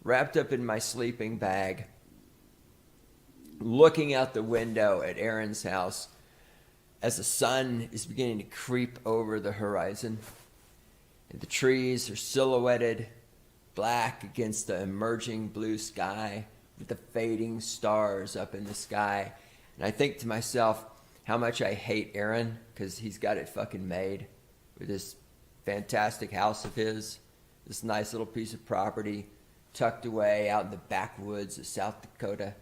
wrapped up in my sleeping bag, looking out the window at Aaron's house as the sun is beginning to creep over the horizon. And the trees are silhouetted black against the emerging blue sky with the fading stars up in the sky. And I think to myself how much I hate Aaron because he's got it fucking made with this fantastic house of his, this nice little piece of property tucked away out in the backwoods of South Dakota.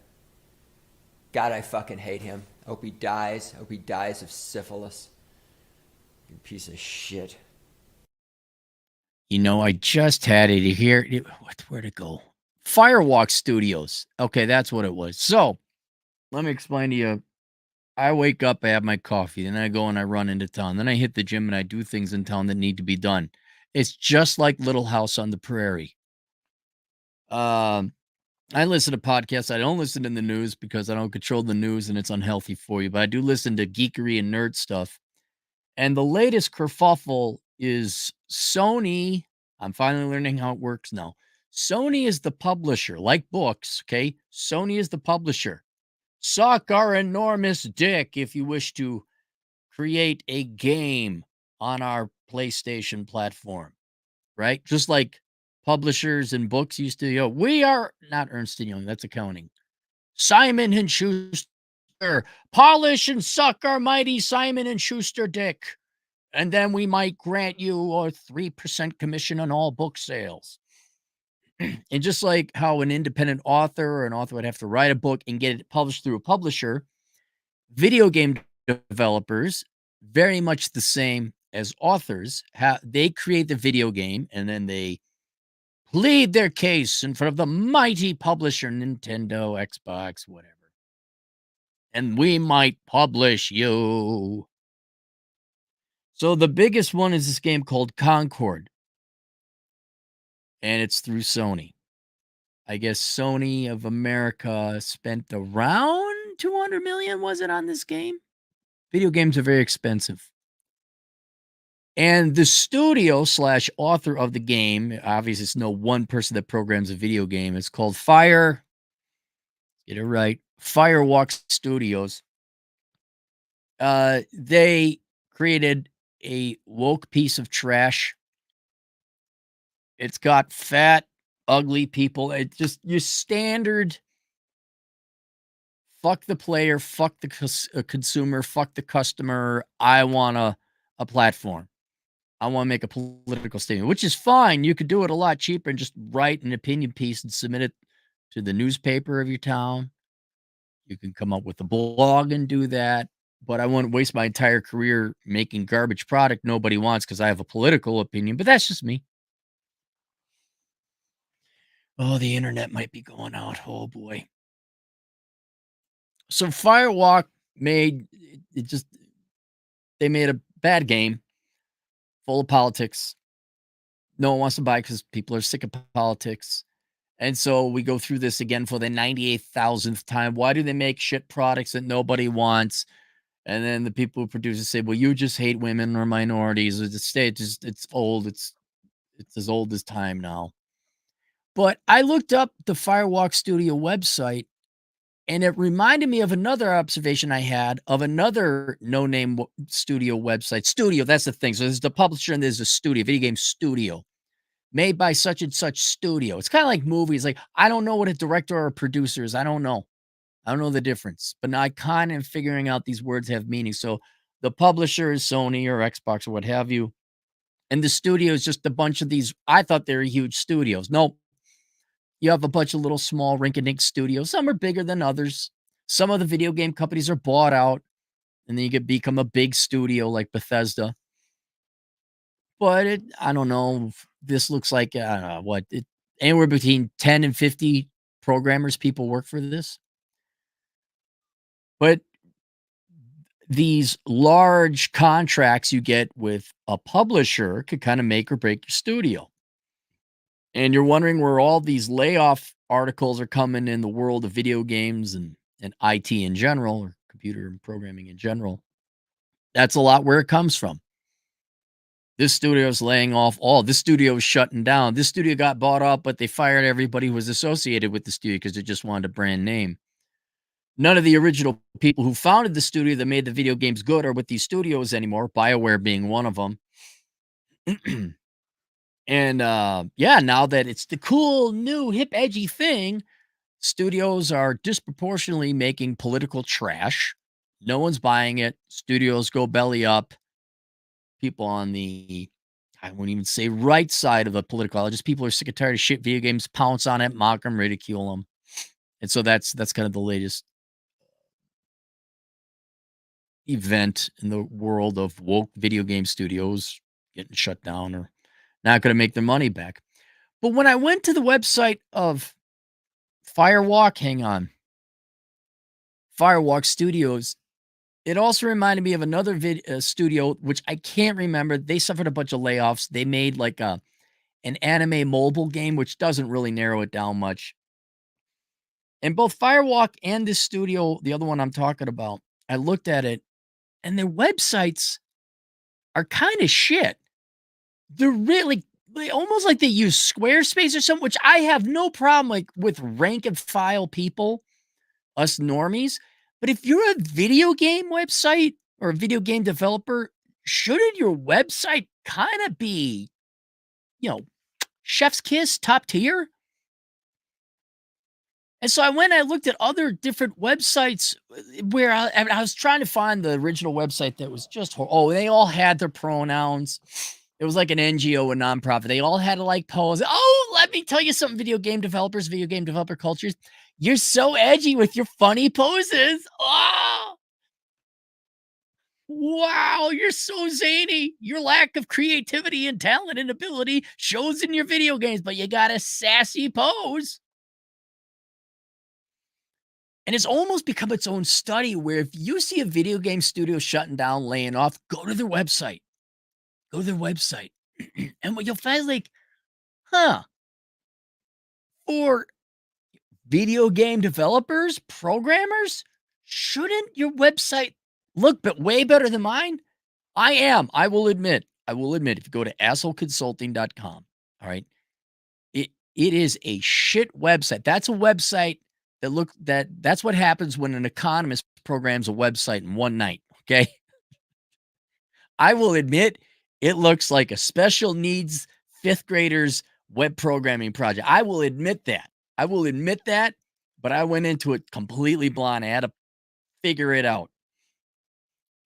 God, I fucking hate him. I hope he dies. I hope he dies of syphilis. You piece of shit. You know, I just had it here. Where'd it go? Firewalk Studios. Okay, that's what it was. So let me explain to you. I wake up, I have my coffee, then I go and I run into town. Then I hit the gym and I do things in town that need to be done. It's just like Little House on the Prairie. Um, I listen to podcasts. I don't listen to the news because I don't control the news and it's unhealthy for you. But I do listen to geekery and nerd stuff. And the latest kerfuffle is Sony. I'm finally learning how it works now. Sony is the publisher, like books, okay? Sony is the publisher. Suck our enormous dick if you wish to create a game on our PlayStation platform, right? Just like publishers and books used to, we are not Ernst and Young, that's accounting. Simon and Schuster, polish and suck our mighty Simon and Schuster dick. And then we might grant you a 3% commission on all book sales. And just like how an independent author or an author would have to write a book and get it published through a publisher, video game developers, very much the same as authors, they create the video game and then they plead their case in front of the mighty publisher, Nintendo, Xbox, whatever. And we might publish you. So the biggest one is this game called Concord. And it's through Sony. I guess Sony of America spent around 200 million, was it, on this game? Video games are very expensive. And the studio slash author of the game, obviously it's no one person that programs a video game. It's called Fire. Get it right. Firewalk Studios. They created a woke piece of trash. It's got fat, ugly people. It just your standard fuck the player, fuck the consumer, fuck the customer. I want a platform. I want to make a political statement, which is fine. You could do it a lot cheaper and just write an opinion piece and submit it to the newspaper of your town. You can come up with a blog and do that. But I wouldn't waste my entire career making garbage product nobody wants because I have a political opinion. But that's just me. Oh, the internet might be going out. Oh boy. So Firewalk made it just they made a bad game full of politics. No one wants to buy because people are sick of politics. And so we go through this again for the 98,000th time. Why do they make shit products that nobody wants? And then the people who produce it say, well, you just hate women or minorities. Or the state just it's old. It's as old as time now. But I looked up the Firewalk Studio website and it reminded me of another observation I had of another no-name studio website. Studio, that's the thing. So there's the publisher and there's a studio, video game studio, made by such and such studio. It's kind of like movies. Like, I don't know what a director or a producer is. I don't know. I don't know the difference. But now I kind of figuring out these words have meaning. So the publisher is Sony or Xbox or what have you. And the studio is just a bunch of these. I thought they were huge studios. Nope. You have a bunch of little small rink-a-dink studios. Some are bigger than others. Some of the video game companies are bought out, and then you could become a big studio like Bethesda. But I don't know. This looks like I don't know what anywhere between 10 and 50 programmers people work for this. But these large contracts you get with a publisher could kind of make or break your studio. And you're wondering where all these layoff articles are coming in the world of video games and IT in general, or computer and programming in general. That's a lot where it comes from. This studio's laying off all. This studio is shutting down. This studio got bought up, but they fired everybody who was associated with the studio because they just wanted a brand name. None of the original people who founded the studio that made the video games good are with these studios anymore, BioWare being one of them. And yeah, now that it's the cool, new, hip, edgy thing, studios are disproportionately making political trash. No one's buying it. Studios go belly up. People on the, I won't even say right side of the political aisle, just people who are sick and tired of shit video games, pounce on it, mock them, ridicule them. And so that's kind of the latest event in the world of woke video game studios getting shut down or not going to make their money back. But when I went to the website of Firewalk, hang on, Firewalk Studios, it also reminded me of another studio, which I can't remember. They suffered a bunch of layoffs. They made like an anime mobile game, which doesn't really narrow it down much. And both Firewalk and this studio, the other one I'm talking about, I looked at it and their websites are kind of shit. They're really almost like they use Squarespace or something, which I have no problem like with rank and file people, us normies. But if you're a video game website or a video game developer, shouldn't your website kind of be, chef's kiss, top tier? And so I went and I looked at other different websites where I was trying to find the original website that was just, they all had their pronouns. It was like an NGO, a nonprofit. They all had to like pose. Oh, let me tell you something, video game developers, video game developer cultures. You're so edgy with your funny poses. Oh, wow, you're so zany. Your lack of creativity and talent and ability shows in your video games, but you got a sassy pose. And it's almost become its own study where if you see a video game studio shutting down, laying off, go to their website. Go to their website. And what you'll find is like, for video game developers, programmers, shouldn't your website look way better than mine? I will admit, if you go to assholeconsulting.com, all right, it is a shit website. That's a website that's what happens when an economist programs a website in one night, okay? I will admit it looks like a special needs fifth graders web programming project. I will admit that, but I went into it completely blind. I had to figure it out.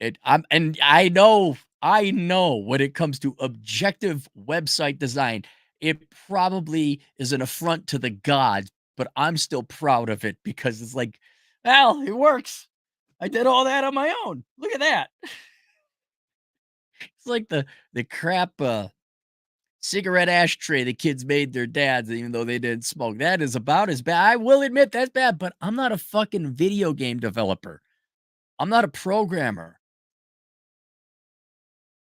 I know when it comes to objective website design, it probably is an affront to the gods, but I'm still proud of it because it's like, well, it works. I did all that on my own. Look at that. It's like the crap cigarette ashtray the kids made their dads, even though they didn't smoke. That is about as bad. I will admit that's bad, but I'm not a fucking video game developer. I'm not a programmer.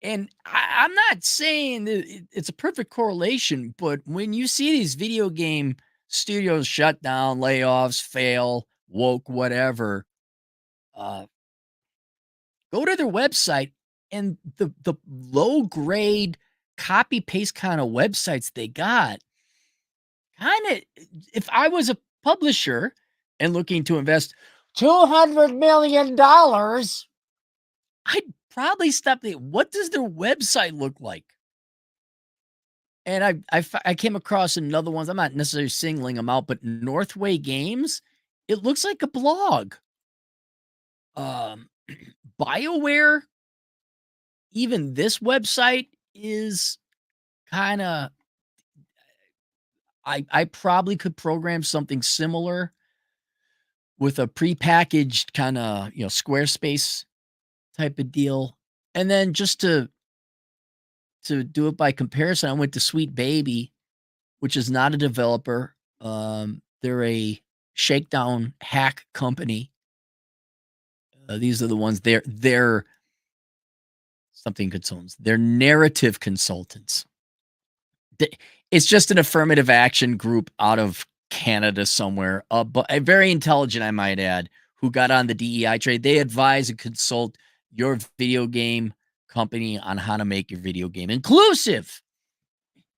And I'm not saying that it's a perfect correlation, but when you see these video game studios shut down, layoffs, fail, woke, whatever, go to their website and the low grade copy paste kind of websites they got, kind of, if I was a publisher and looking to invest $200 million, I'd probably stop there. What does their website look like? And I came across another ones. I'm not necessarily singling them out, but Northway Games, it looks like a blog. BioWare, even this website is kind of, I probably could program something similar with a prepackaged kind of, Squarespace type of deal. And then just to do it by comparison, I went to Sweet Baby, which is not a developer. They're a shakedown hack company. These are the ones they're something consultants. They're narrative consultants. It's just an affirmative action group out of Canada somewhere, but very intelligent, I might add, who got on the DEI trade. They advise and consult your video game company on how to make your video game inclusive,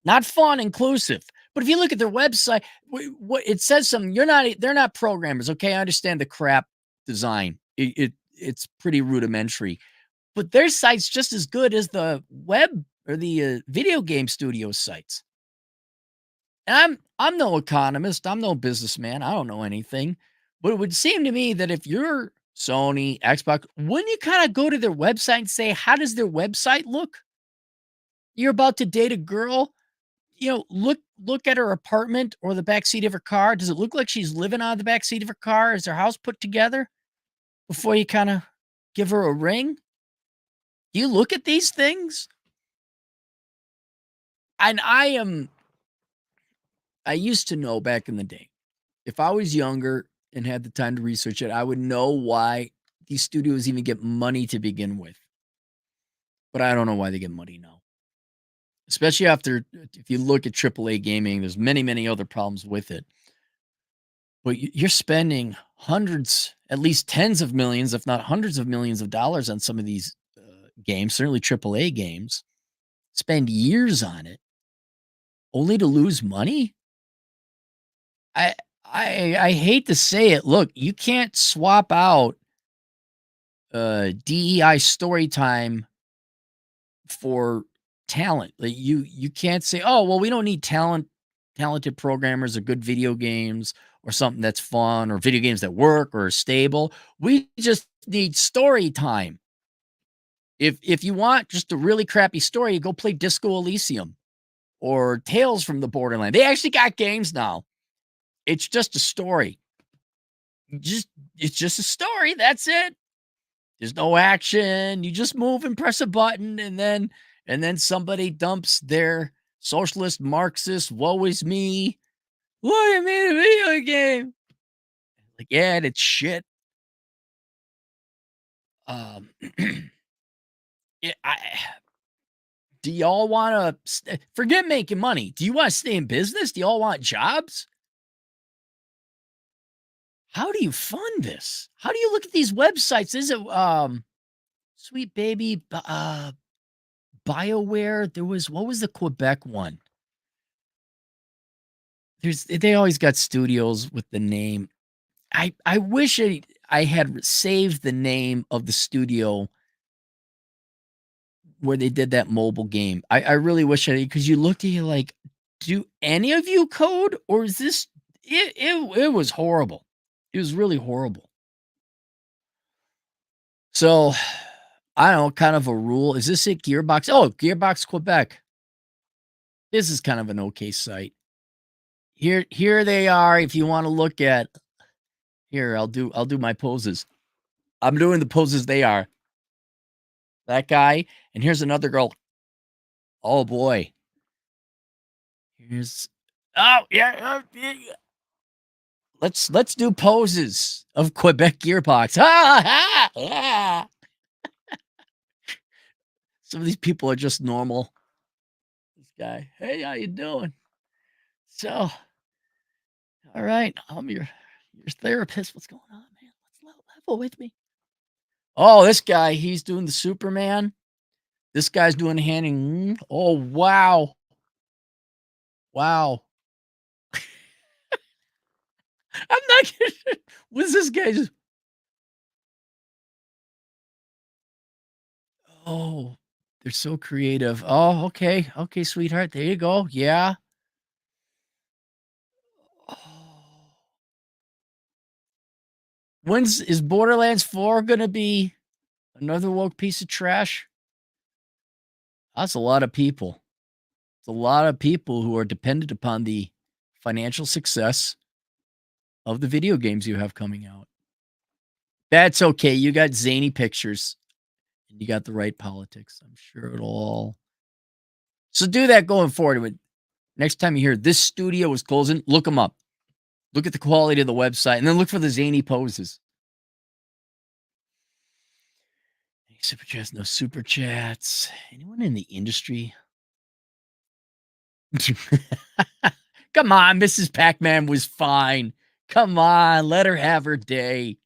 not fun, inclusive. But if you look at their website, what it says something. They're not programmers, okay? I understand the crap design. It's pretty rudimentary, but their site's just as good as the web or the video game studio sites. And I'm no economist, I'm no businessman, I don't know anything, but it would seem to me that if you're Sony, Xbox, wouldn't you kind of go to their website and say, how does their website look? You're about to date a girl, look at her apartment or the back seat of her car. Does it look like she's living out of the back seat of her car? Is her house put together before you kind of give her a ring? Do you look at these things? And I used to know back in the day, if I was younger and had the time to research it, I would know why these studios even get money to begin with. But I don't know why they get money now. Especially if you look at AAA gaming, there's many, many other problems with it. But you're spending hundreds, at least tens of millions, if not hundreds of millions of dollars on some of these games, certainly AAA games. Spend years on it, only to lose money. I hate to say it. Look, you can't swap out DEI story time for talent. Like you can't say, oh, well, we don't need talented programmers or good video games or something that's fun or video games that work or are stable. We just need story time. If you want just a really crappy story, you go play Disco Elysium or Tales from the Borderland. They actually got games now. It's just a story. It's just a story. That's it. There's no action. You just move and press a button, and then somebody dumps their socialist, Marxist, woe is me. What, I made a video game? Like, yeah, it's shit. Yeah, do y'all want to forget making money? Do you want to stay in business? Do y'all want jobs? How do you fund this? How do you look at these websites? Is it Sweet Baby BioWare? What was the Quebec one? They always got studios with the name. I wish I had saved the name of the studio where they did that mobile game. I really wish because you looked at you like, do any of you code, or is this it was horrible. It was really horrible. So, I don't know, kind of a rule. Is this it? Gearbox? Oh, Gearbox Quebec. This is kind of an okay site. Here they are. If you want to look at here, I'll do my poses. I'm doing the poses they are. That guy, and here's another girl. Oh boy. Yeah. Let's do poses of Quebec Gearbox. Some of these people are just normal. This guy, hey, how you doing? So, all right, I'm your therapist. What's going on, man? Let's level with me. Oh, this guy, he's doing the Superman. This guy's doing the handing. Oh, wow. Wow. I'm not kidding. Was this guy just? Oh, they're so creative. Oh, okay. Okay, sweetheart. There you go. Yeah. Oh. Is Borderlands 4 gonna be another woke piece of trash? That's a lot of people. It's a lot of people who are dependent upon the financial success of the video games you have coming out. That's okay. You got zany pictures and you got the right politics. I'm sure it'll all. So do that going forward. Next time you hear this studio is closing, look them up. Look at the quality of the website and then look for the zany poses. Any super chats? No super chats. Anyone in the industry? Come on, Mrs. Pac-Man was fine. Come on, let her have her day.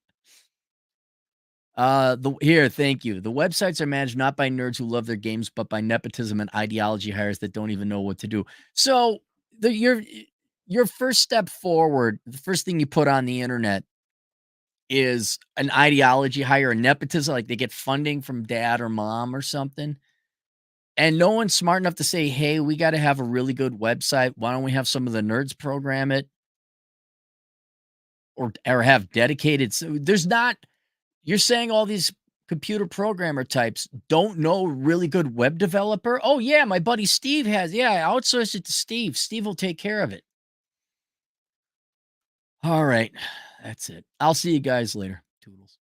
Thank you. The websites are managed not by nerds who love their games, but by nepotism and ideology hires that don't even know what to do. So your first step forward, the first thing you put on the internet is an ideology hire, a nepotism, like they get funding from dad or mom or something. And no one's smart enough to say, hey, we got to have a really good website. Why don't we have some of the nerds program it or have dedicated? So there's not, you're saying all these computer programmer types don't know really good web developer? Oh, yeah, my buddy Steve has. Yeah, I outsource it to Steve. Steve will take care of it. All right. That's it. I'll see you guys later. Toodles.